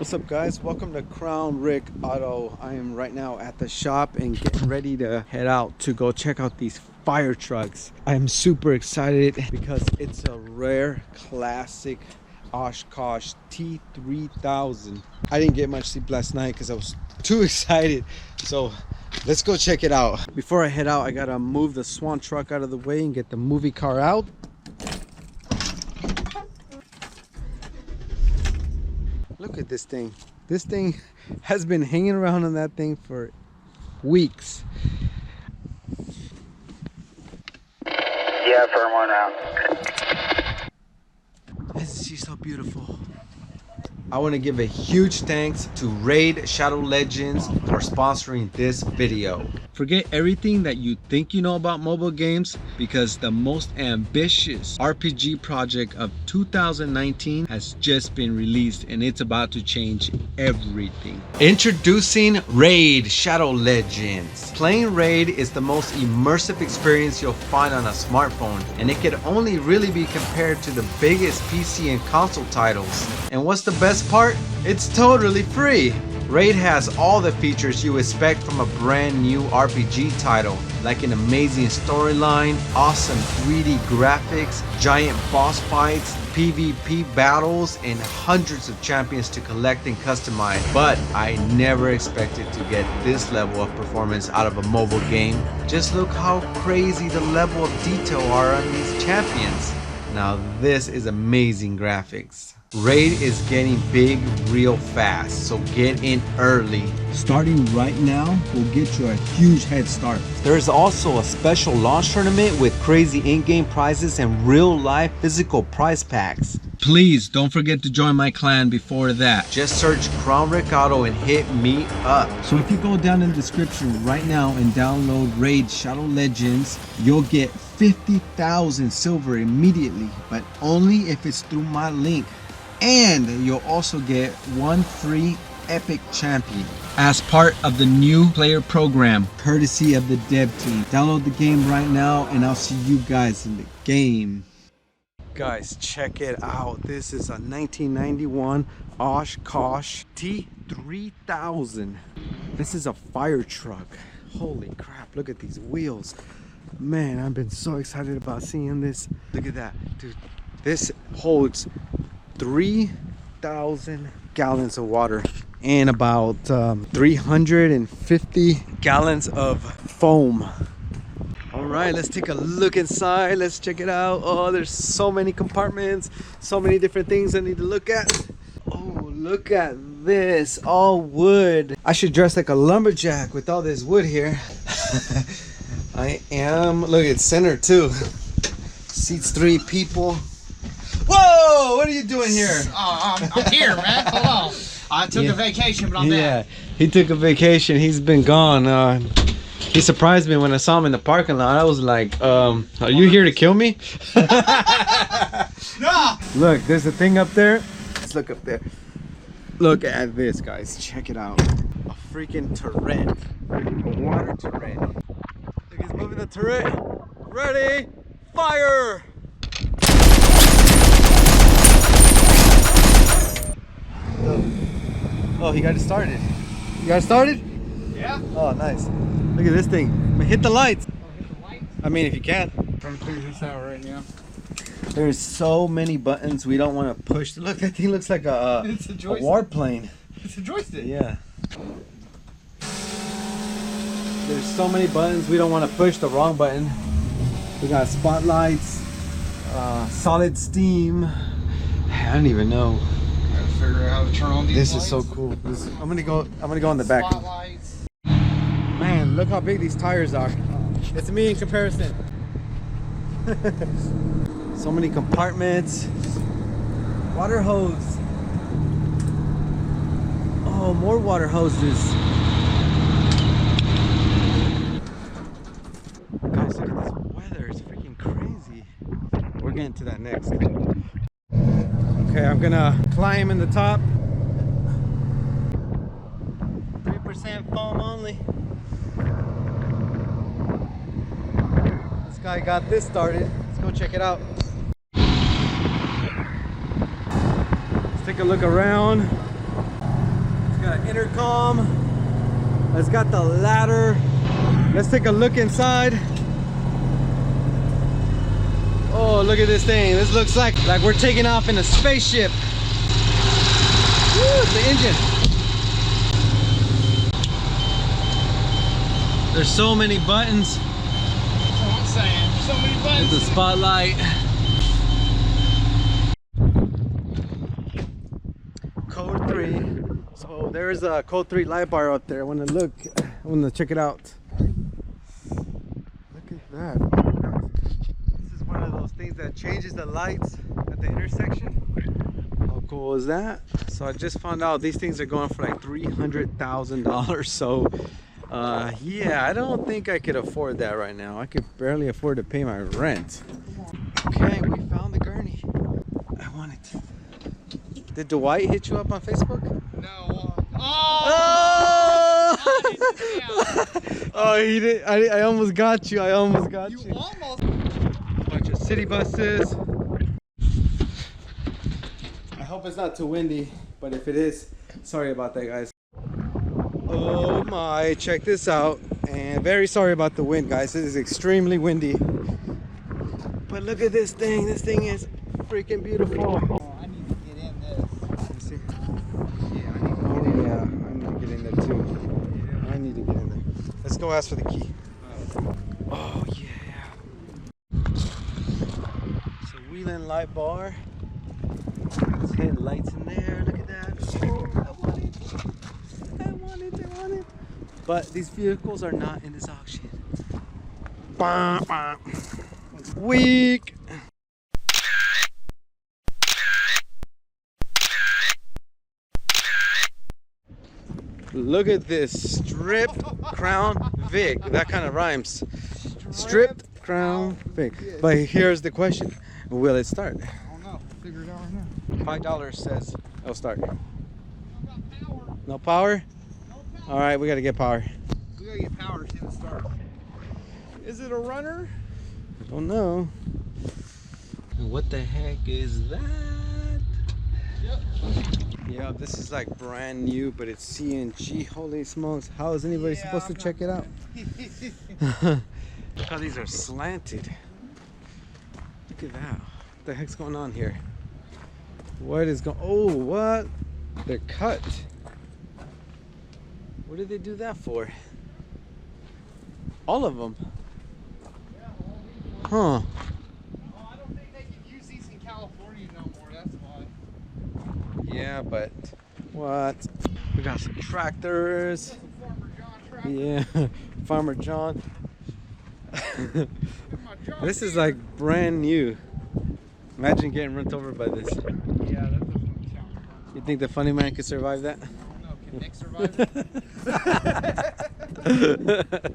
What's up, guys? Welcome to Crown Rick Auto. I am right now at the shop and getting ready to head out to go check out these fire trucks. I am super excited because it's a rare classic Oshkosh T3000. I didn't get much sleep last night because I was too excited, so let's go check it out. Before I head out, I gotta move the Swan truck out of the way and get the movie car out. Look at this thing. This thing has been hanging around on that thing for weeks. Yeah, firm one out. Isn't she so beautiful? I want to give a huge thanks to Raid Shadow Legends for sponsoring this video. Forget everything that you think you know about mobile games, because the most ambitious RPG project of 2019 has just been released and it's about to change everything. Introducing Raid Shadow Legends. Playing Raid is the most immersive experience you'll find on a smartphone, and it can only really be compared to the biggest PC and console titles. And what's the best part? It's totally free. Raid has all the features you expect from a brand new RPG title, like an amazing storyline, awesome 3D graphics, giant boss fights, PvP battles, and hundreds of champions to collect and customize. But I never expected to get this level of performance out of a mobile game. Just look how crazy the level of detail are on these champions. Now this is amazing graphics. Raid is getting big real fast, so get in early. Starting right now will get you a huge head start. There's also a special launch tournament with crazy in-game prizes and real-life physical prize packs. Please don't forget to join my clan before that. Just search Crown Rick Auto and hit me up. So if you go down in the description right now and download Raid Shadow Legends, you'll get 50,000 silver immediately, but only if it's through my link. And you'll also get one free epic champion as part of the new player program, courtesy of the dev team. Download the game right now and I'll see you guys in the game. Guys, check it out. This is a 1991 Oshkosh T3000. This is a fire truck. Holy crap, look at these wheels. Man, I've been so excited about seeing this. Look at that, dude. This holds 3,000 gallons of water and about 350 gallons of foam. All right, let's take a look inside. Let's check it out. Oh, there's so many compartments, so many different things I need to look at. Oh, look at this, all wood. I should dress like a lumberjack with all this wood here. I am. Look, it's center too. Seats 3 people. Whoa! What are you doing here? I'm here, man. Hold on. I took a vacation, but I'm back. Yeah, he took a vacation. He's been gone. He surprised me when I saw him in the parking lot. I was like, are you here to kill me? No! Look, there's a thing up there. Let's look up there. Look at this, guys. Check it out. A freaking turret. A water turret. Look, he's moving the turret. Ready? Fire! Oh, he got it started. You got it started? Yeah. Oh, nice. Look at this thing. Hit the lights. Oh, hit the lights? I mean, if you can. I'm trying to figure this out right now. There's so many buttons we don't want to push. Look, that thing looks like a warplane. It's a joystick. Yeah. There's so many buttons we don't want to push the wrong button. We got spotlights, solid steam. I don't even know. Figure out how to turn on these This lights. is so cool. I'm gonna go in the back. Spotlights. Man, look how big these tires are. It's me in comparison. So many compartments. Water hose. Oh, more water hoses. Guys, look at this weather. It's freaking crazy. We're getting to that next. Okay, I'm gonna climb in the top. 3% foam only. This guy got this started. Let's go check it out. Let's take a look around. Got an intercom. It's got the ladder. Let's take a look inside. Oh, look at this thing. This looks like we're taking off in a spaceship. Woo, it's the engine. There's so many buttons. That's what I'm saying. So many buttons. With the spotlight. Code 3. So there's a code 3 light bar up there. I want to check it out. Look at that. This is one of those things that changes the lights at the intersection. How cool is that? So I just found out these things are going for like $300,000. So yeah, I don't think I could afford that right now. I could barely afford to pay my rent. Okay, we found the gurney. I want it. Did Dwight hit you up on Facebook? No. Oh, he did. I almost got you. I almost got you. You almost. A bunch of city buses. I hope it's not too windy, but if it is, sorry about that, guys. Oh my, check this out. And very sorry about the wind, guys. It is extremely windy. But look at this thing. This thing is freaking beautiful. Oh, I need to get in this. Let's see. Yeah, I need to get in there too. I need to get in there. Let's go ask for the key. Oh yeah. It's a wheel-in light bar. It's hitting lights in there. Look at that. Oh, I want it. I want it. I want it. But these vehicles are not in this auction. Bah, bah. Weak. Look at this stripped Crown Vic. That kind of rhymes. Stripped Crown Vic. But here's the question: will it start? I don't know. Figure it out right now. $5 says it'll start. Power. No power? No power. All right, we gotta get power. We gotta get power to see it start. Is it a runner? I don't know. And what the heck is that? Yep. Yeah, this is like brand new, but it's CNG. Holy smokes! How is anybody supposed to check it out? Look how these are slanted. Look at that. What the heck's going on here? What is going? Oh, what? They're cut. What did they do that for? All of them. Huh. Oh, I don't think they can use these in California no more. That's why. Yeah, but what? We got some tractors. That's a Farmer John tractor. Yeah, Farmer John. My John This is Deere. like brand new. Imagine getting run over by this. Yeah, that doesn't sound fun. You think the funny man could survive that? I don't know. Can Nick survive it?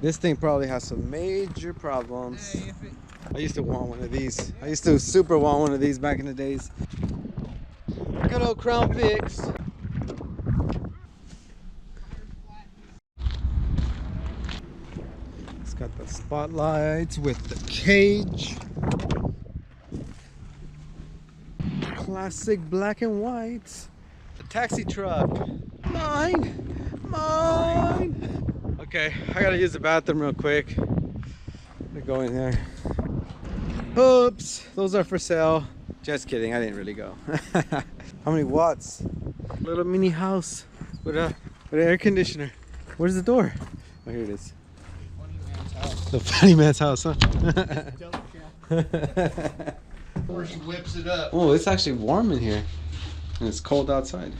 This thing probably has some major problems. Hey, if it, I used to want one of these. I used to super want one of these back in the days. Good old Crown Vics. It's got the spotlights with the cage. Classic black and white. The taxi truck. Mine. Mine. Okay, I gotta use the bathroom real quick. Let go in there. Oops, those are for sale. Just kidding, I didn't really go. How many watts? Little mini house with an air conditioner. Where's the door? Oh, here it is. funny man's house. The funny man's house, huh? Or he whips it up. Oh, it's actually warm in here. And it's cold outside.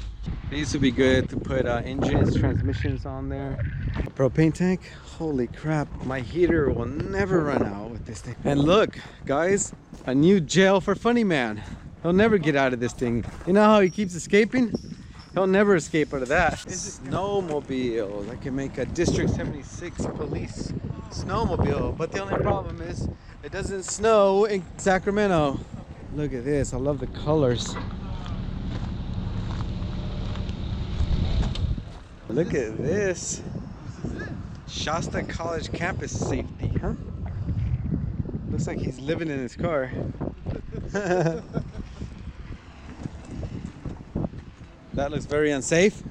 These would be good to put engines, transmissions on there. A propane tank. Holy crap. My heater will never run out with this thing. And look, guys, a new jail for Funny Man. He'll never get out of this thing. You know how he keeps escaping? He'll never escape out of that. Snowmobile. I can make a District 76 police snowmobile. But the only problem is it doesn't snow in Sacramento. Look at this. I love the colors. Look at this. Shasta College campus safety, huh? Looks like he's living in his car. That looks very unsafe.